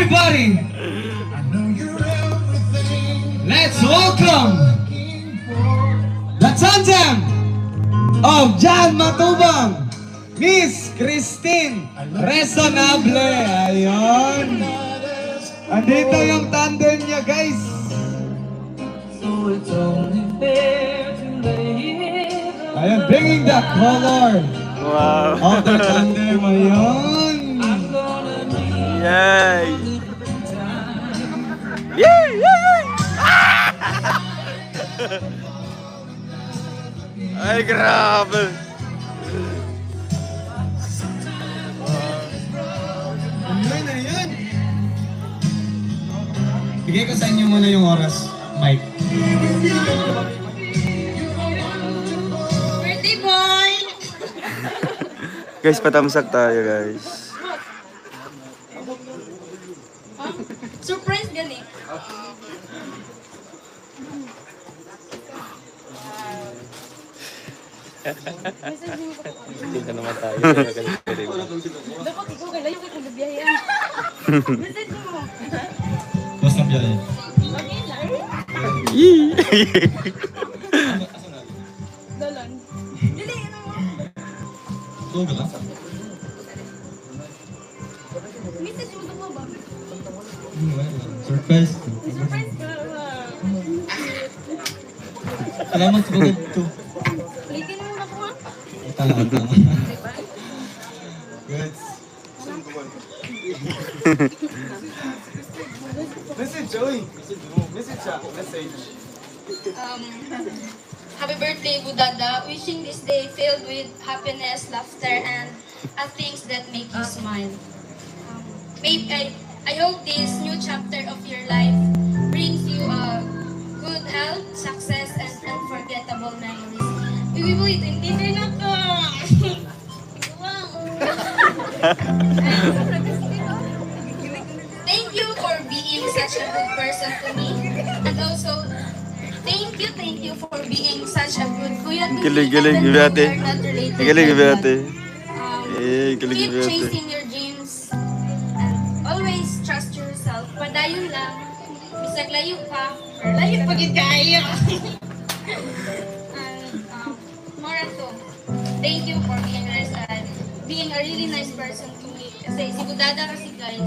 Everybody, let's welcome the tandem of John Matubang, Miss Christine Resonable. Ayun. Andito yung tandem niya, guys. Ayun, bringing the color of the tandem. Ayun. Yay! Yay! Yay! Ay, grabe! Ano na yun? Bigay ko sa inyo muna yung oras, Mike. Birthday boy! Guys, patamsak tayo, guys. Surprise gani. Hindi ka naman tayo. Dapat ikaw kay layo kay kung nagbiyahe. Message mo. Basta biyahe. Okay, Larry. Yee! Dalan. Dili, ano mo? Go ka lang. Message mo mo ba? Surprise. Surprise ka. Salamat sa pagod to. Likin mo na ko ha. Tama. Good. Message, Joey. Message siya. Message. Happy birthday, Budada. Wishing this day filled with happiness, laughter, and things that make you smile. I hope this new chapter of your life brings you good health, success, and unforgettable memories. Wait, hindi na to. Thank you for being such a good person to me. And also, thank you for being such a good kuya to me. Galing, Even galing, though Ibate. we are not related Galing, like that. Ibate. Eh, galing, Keep Ibate. chasing your dreams. And always trust yourself. Padayon lang. Bisag layo ka. Or layo pagid kayo. And more to. Thank you for being nice and being a really nice person to me. Kasi si Budada kasi guys,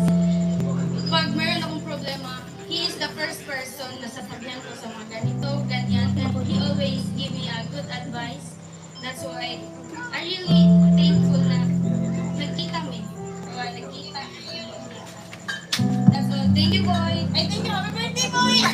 pag meron akong problema, he is the first person na sasabihan ko sa mga ganito, ganyan, and he always give me a good advice. That's why I really thankful na nagkita kami. Nagkita. That's all. Thank you, boy. I thank you. Happy birthday, boy!